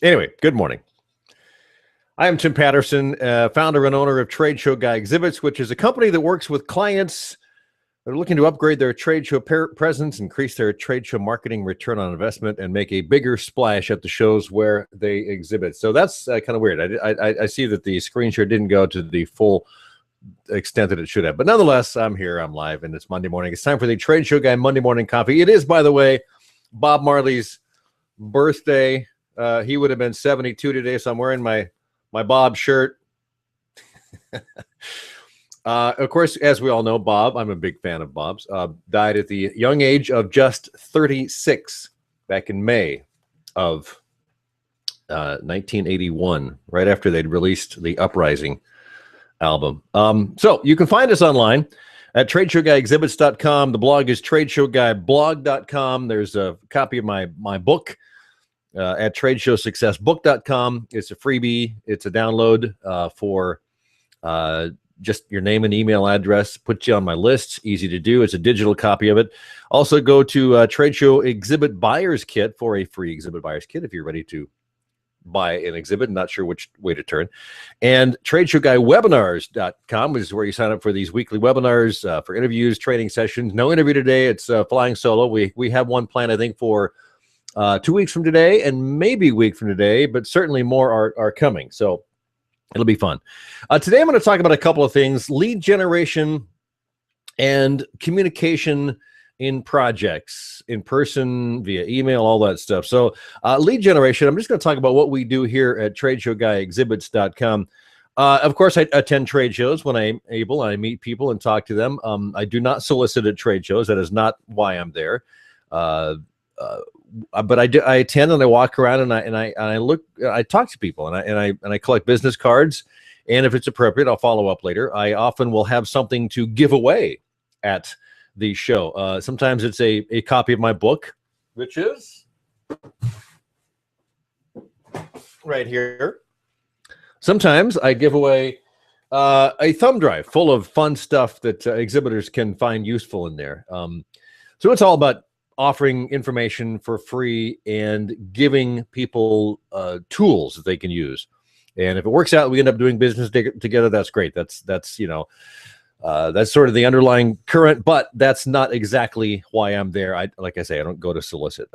Anyway, good morning. I am Tim Patterson, founder and owner of Trade Show Guy Exhibits, which is a company that works with clients that are looking to upgrade their trade show presence, increase their trade show marketing return on investment, and make a bigger splash at the shows where they exhibit. So that's kind of weird. I see that the screen share didn't go to the full extent that it should have. But nonetheless, I'm here. I'm live, and it's Monday morning. It's time for the Trade Show Guy Monday Morning Coffee. It is, by the way, Bob Marley's birthday. He would have been 72 today, so I'm wearing my Bob shirt. Of course, as we all know, Bob, I'm a big fan of Bob's, died at the young age of just 36 back in May of 1981, right after they'd released the Uprising album. So you can find us online at TradeshowGuyExhibits.com. The blog is TradeshowGuyBlog.com. There's a copy of my book at TradeshowSuccessBook.com. It's a freebie. It's a download for just your name and email address. Put you on my list. Easy to do. It's a digital copy of it. Also go to Trade Show Exhibit Buyer's Kit for a free exhibit buyer's kit if you're ready to buy an exhibit, not sure which way to turn. And TradeshowGuyWebinars.com, which is where you sign up for these weekly webinars, for interviews, training sessions. No interview today. It's flying solo. We have one planned, I think, for 2 weeks from today and maybe a week from today, but certainly more are coming. So it'll be fun. Today I'm going to talk about a couple of things: lead generation and communication in projects, in person, via email, all that stuff. So lead generation, I'm just going to talk about what we do here at TradeshowGuyExhibits.com. Of course, I attend trade shows when I'm able. I meet people and talk to them. I do not solicit at trade shows. That is not why I'm there. But I attend and I walk around and I look, I talk to people and I collect business cards, and if it's appropriate, I'll follow up later. I often will have something to give away at the show. Sometimes it's a copy of my book, which is right here. Sometimes I give away a thumb drive full of fun stuff that exhibitors can find useful in there. So it's all about offering information for free and giving people tools that they can use. And if it works out, we end up doing business together. That's great. That's that's sort of the underlying current, but that's not exactly why I'm there. Like I say, I don't go to solicit.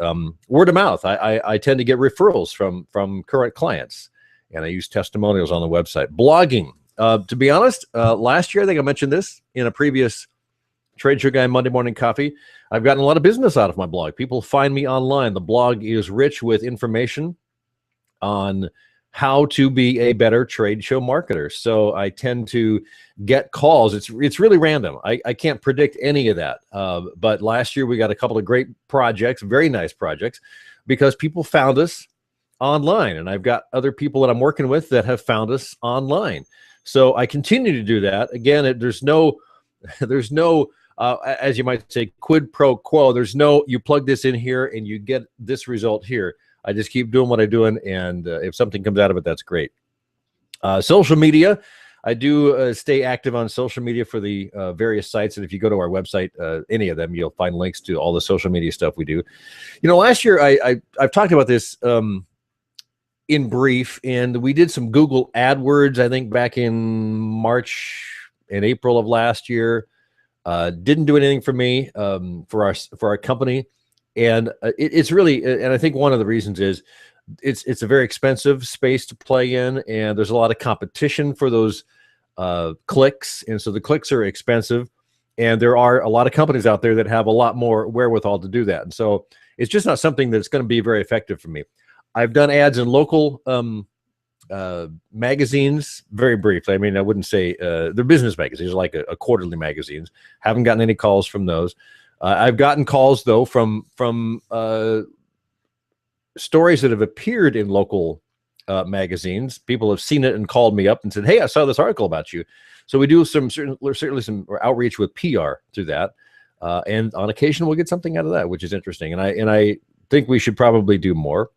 Word of mouth. I tend to get referrals from current clients, and I use testimonials on the website. Blogging. To be honest, last year, I think I mentioned this in a previous Trade Show Guy Monday Morning Coffee. I've gotten a lot of business out of my blog. People find me online. The blog is rich with information on how to be a better trade show marketer. So I tend to get calls. It's really random. I can't predict any of that. But last year we got a couple of great projects, very nice projects, because people found us online. And I've got other people that I'm working with that have found us online. So I continue to do that. Again, there's no as you might say, quid pro quo. There's no, you plug this in here and you get this result here. I just keep doing what I'm doing, and if something comes out of it, that's great. Social media. I do stay active on social media for the various sites, and if you go to our website, any of them, you'll find links to all the social media stuff we do. You know, last year I've talked about this in brief, and we did some Google AdWords, I think, back in March and April of last year. Didn't do anything for me, for our company. And it's really, and I think one of the reasons is it's a very expensive space to play in, and there's a lot of competition for those clicks. And so the clicks are expensive, and there are a lot of companies out there that have a lot more wherewithal to do that. And so it's just not something that's going to be very effective for me. I've done ads in local magazines, very briefly. I mean, I wouldn't say they're business magazines, like a quarterly magazines. Haven't gotten any calls from those. I've gotten calls though from stories that have appeared in local magazines. People have seen it and called me up and said, "Hey, I saw this article about you." So we do certainly some outreach with PR through that, and on occasion we'll get something out of that, which is interesting. And I think we should probably do more.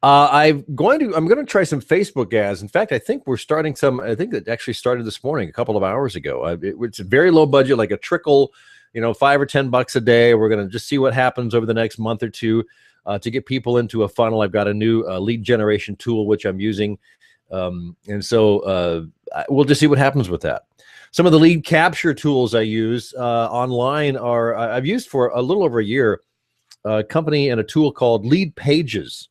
I'm going to try some Facebook ads. In fact, I think we're starting some. I think it actually started this morning, a couple of hours ago. It's a very low budget, like a trickle, $5 or $10 a day. We're going to just see what happens over the next month or two. to get people into a funnel. I've got a new lead generation tool, which I'm using. And so we'll just see what happens with that. Some of the lead capture tools I use online are, I've used for a little over a year, a company and a tool called Lead Pages.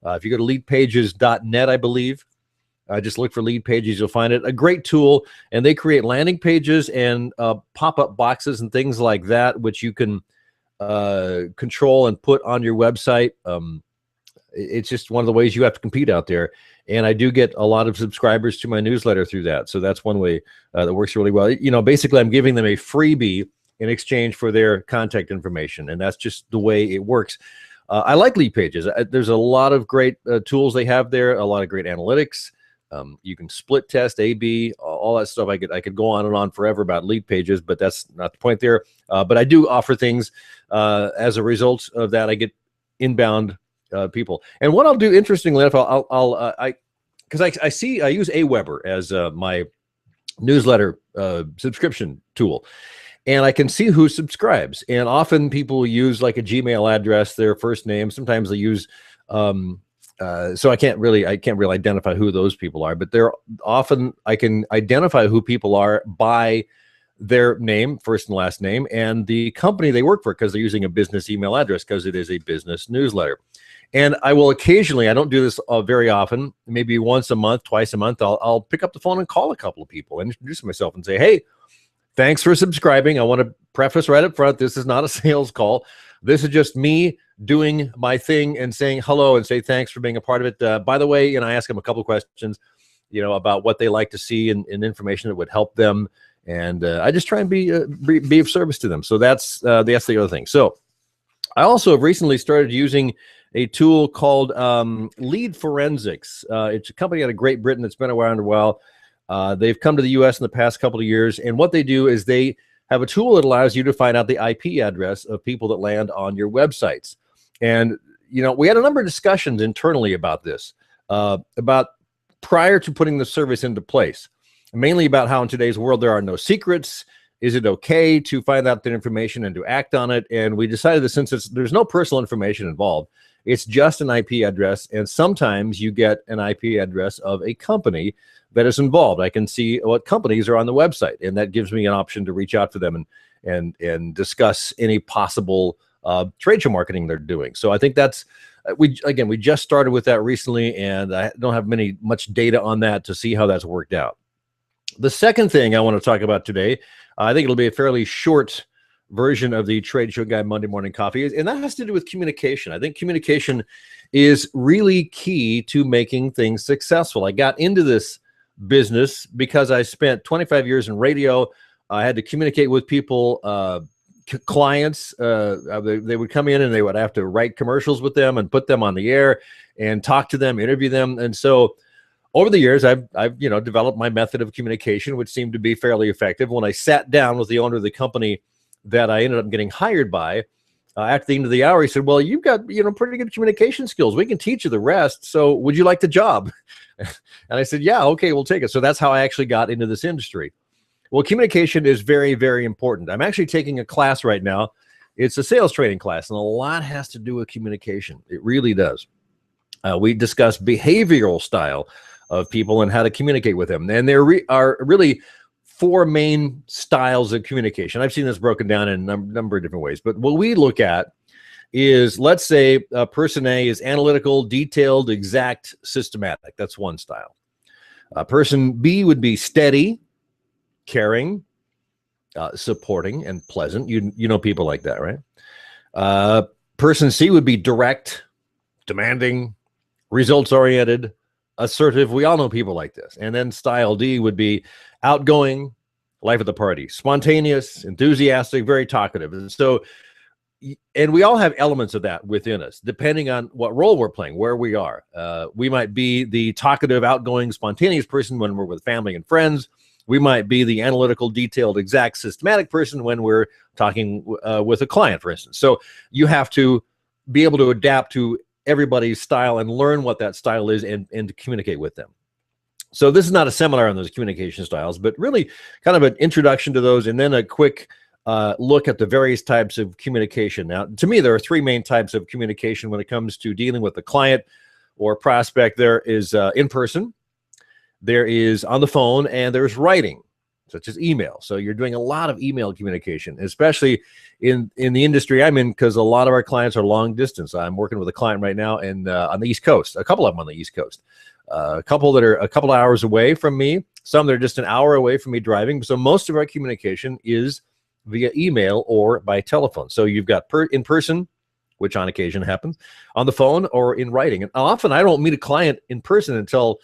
If you go to leadpages.net, I believe, just look for Lead Pages, you'll find it. A great tool, and they create landing pages and pop-up boxes and things like that, which you can control and put on your website. It's just one of the ways you have to compete out there. And I do get a lot of subscribers to my newsletter through that. So that's one way that works really well. You know, basically I'm giving them a freebie in exchange for their contact information. And that's just the way it works. I like Lead Pages. There's a lot of great tools they have there, a lot of great analytics. You can split test, A/B, all that stuff. I could go on and on forever about Lead Pages, but that's not the point there. But I do offer things as a result of that. I get inbound people. And what I'll do, interestingly enough, because I use Aweber as my newsletter subscription tool, and I can see who subscribes. And often people use like a Gmail address, their first name. Sometimes they use so I can't really identify who those people are, but they're often, I can identify who people are by their name, first and last name, and the company they work for, because they're using a business email address, because it is a business newsletter. And I will occasionally, I don't do this very often, maybe once a month, twice a month, I'll pick up the phone and call a couple of people and introduce myself and say, hey, thanks for subscribing. I want to preface right up front, this is not a sales call. This is just me doing my thing and saying hello and say thanks for being a part of it. By the way, I ask them a couple of questions, about what they like to see and information that would help them. And I just try and be of service to them. So that's the other thing. So I also have recently started using a tool called Lead Forensics. It's a company out of Great Britain that's been around a while. They've come to the US in the past couple of years. And what they do is they have a tool that allows you to find out the IP address of people that land on your websites. And, we had a number of discussions internally about this, about prior to putting the service into place, mainly about how in today's world there are no secrets. Is it okay to find out that information and to act on it? And we decided that since there's no personal information involved, it's just an IP address. And sometimes you get an IP address of a company that is involved. I can see what companies are on the website, and that gives me an option to reach out to them and discuss any possible trade show marketing they're doing. So I think that's, we just started with that recently, and I don't have much data on that to see how that's worked out. The second thing I want to talk about today, I think it'll be a fairly short version of the Trade Show Guy Monday Morning Coffee, and that has to do with communication. I think communication is really key to making things successful. I got into this business because I spent 25 years in radio. I had to communicate with people, clients. They would come in and they would have to write commercials with them and put them on the air and talk to them, interview them. And so over the years, I've developed my method of communication, which seemed to be fairly effective. When I sat down with the owner of the company that I ended up getting hired by, at the end of the hour, he said, well, you've got, pretty good communication skills. We can teach you the rest. So would you like the job? And I said, yeah, okay, we'll take it. So that's how I actually got into this industry. Well, communication is very, very important. I'm actually taking a class right now. It's a sales training class, and a lot has to do with communication. It really does. We discuss behavioral style of people and how to communicate with them. And there are really four main styles of communication. I've seen this broken down in a number of different ways. But what we look at is, let's say person A is analytical, detailed, exact, systematic. That's one style. Person B would be steady, caring, supporting, and pleasant. You know people like that, right? Person C would be direct, demanding, results-oriented, assertive. We all know people like this. And then style D would be outgoing, life of the party, spontaneous, enthusiastic, very talkative. And so, and we all have elements of that within us, depending on what role we're playing, where we are. We might be the talkative, outgoing, spontaneous person when we're with family and friends. We might be the analytical, detailed, exact, systematic person when we're talking with a client, for instance. So you have to be able to adapt to everybody's style and learn what that style is and to communicate with them. So this is not a seminar on those communication styles, but really kind of an introduction to those, and then a quick look at the various types of communication. Now, to me, there are three main types of communication when it comes to dealing with the client or prospect. There is in person, there is on the phone, and there's writing, such as email. So you're doing a lot of email communication, especially in the industry I'm in, because a lot of our clients are long distance. I'm working with a client right now and on the East Coast, a couple of them on the East Coast, a couple that are a couple hours away from me, some that are just an hour away from me driving. So most of our communication is via email or by telephone. So you've got in person, which on occasion happens, on the phone, or in writing. And often I don't meet a client in person until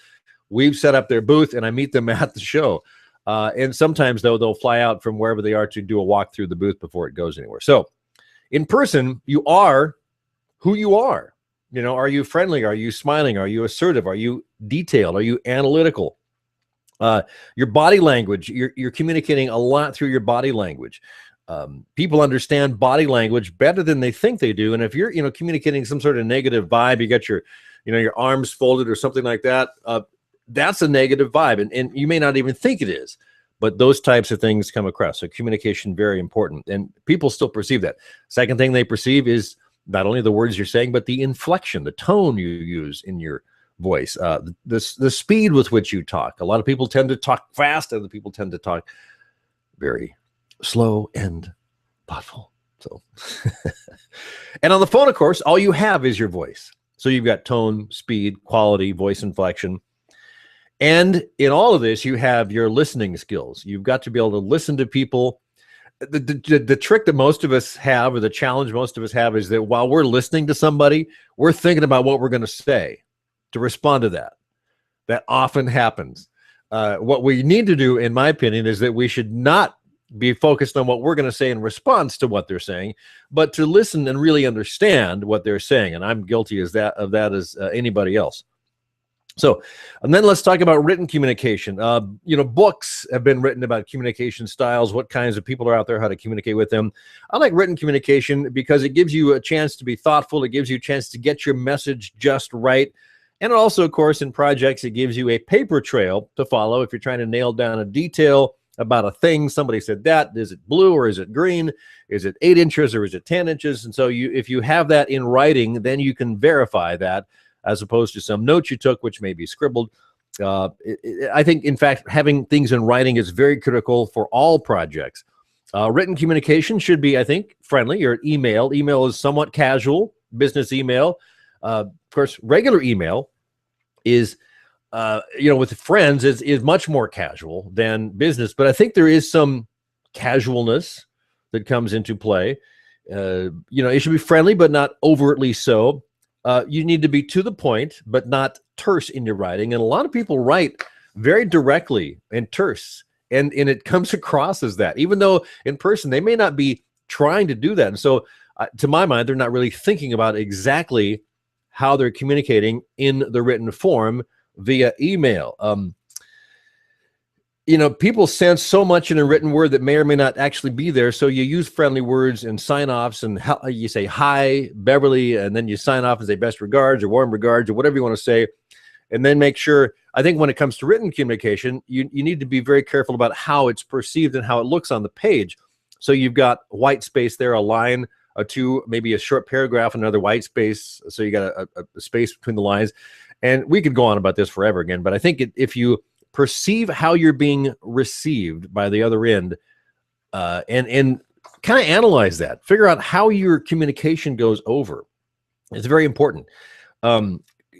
we've set up their booth and I meet them at the show. And sometimes, though, they'll fly out from wherever they are to do a walk through the booth before it goes anywhere. So in person, you are who you are. You know, are you friendly? Are you smiling? Are you assertive? Are you detailed? Are you analytical? Your body language, you're communicating a lot through your body language. People understand body language better than they think they do. And if you're, communicating some sort of negative vibe, you got your arms folded or something like that, that's a negative vibe. And you may not even think it is, but those types of things come across. So communication, very important. And people still perceive that. Second thing they perceive is not only the words you're saying, but the inflection, the tone you use in your voice, the speed with which you talk. A lot of people tend to talk fast, other people tend to talk very slow and thoughtful. So, and on the phone, of course, all you have is your voice. So you've got tone, speed, quality, voice inflection. And in all of this, you have your listening skills. You've got to be able to listen to people. The trick that most of us have, or the challenge most of us have, is that while we're listening to somebody, we're thinking about what we're going to say to respond to that. That often happens. What we need to do, in my opinion, is that we should not be focused on what we're going to say in response to what they're saying, but to listen and really understand what they're saying. And I'm guilty of that as anybody else. So, and then let's talk about written communication. Books have been written about communication styles, what kinds of people are out there, how to communicate with them. I like written communication because it gives you a chance to be thoughtful. It gives you a chance to get your message just right. And also, of course, in projects, it gives you a paper trail to follow if you're trying to nail down a detail about a thing. Somebody said that. Is it blue or is it green? Is it 8 inches or is it 10 inches? And so if you have that in writing, then you can verify that, as opposed to some notes you took, which may be scribbled. I think, in fact, having things in writing is very critical for all projects. Written communication should be, I think, friendly. Your email. Email is somewhat casual, business email. Of course, regular email is, with friends is much more casual than business. But I think there is some casualness that comes into play. It should be friendly, but not overtly so. You need to be to the point, but not terse in your writing. And a lot of people write very directly and terse, and it comes across as that, even though in person they may not be trying to do that. And so, to my mind, they're not really thinking about exactly how they're communicating in the written form via email. People sense so much in a written word that may or may not actually be there. So you use friendly words and sign-offs, and you say, hi, Beverly, and then you sign off and say best regards or warm regards or whatever you want to say. And then make sure, I think when it comes to written communication, you need to be very careful about how it's perceived and how it looks on the page. So you've got white space there, a line, a two, maybe a short paragraph, another white space. So you got a space between the lines. And we could go on about this forever again, but I think if you perceive how you're being received by the other end, and kind of analyze that, figure out how your communication goes over. It's very important.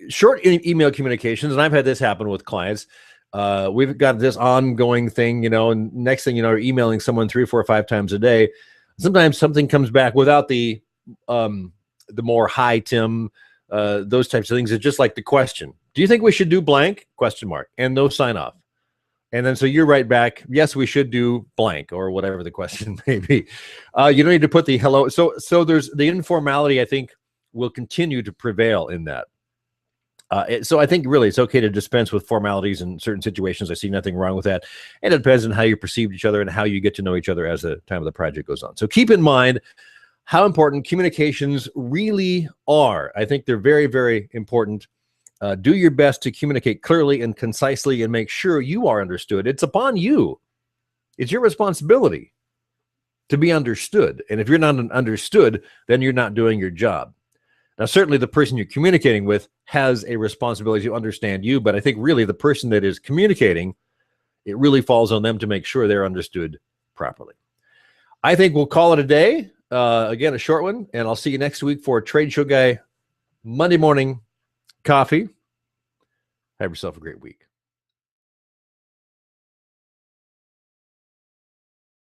Short email communications, and I've had this happen with clients. We've got this ongoing thing, and next thing you know, you're emailing someone 3, 4, 5 times a day. Sometimes something comes back without the more hi, Tim, those types of things. It's just like the question. Do you think we should do blank? ? And no sign off. And then so you write back, yes, we should do blank, or whatever the question may be. You don't need to put the hello. So there's the informality, I think, will continue to prevail in that. So I think really it's okay to dispense with formalities in certain situations. I see nothing wrong with that. And it depends on how you perceive each other and how you get to know each other as the time of the project goes on. So keep in mind how important communications really are. I think they're very, very important. Do your best to communicate clearly and concisely and make sure you are understood. It's upon you. It's your responsibility. to be understood. And if you're not understood, then you're not doing your job. Now, certainly the person you're communicating with has a responsibility to understand you, but I think really the person that is communicating, it really falls on them to make sure they're understood properly. I think we'll call it a day. Again, a short one, and I'll see you next week for Trade Show Guy Monday Morning Coffee. Have yourself a great week.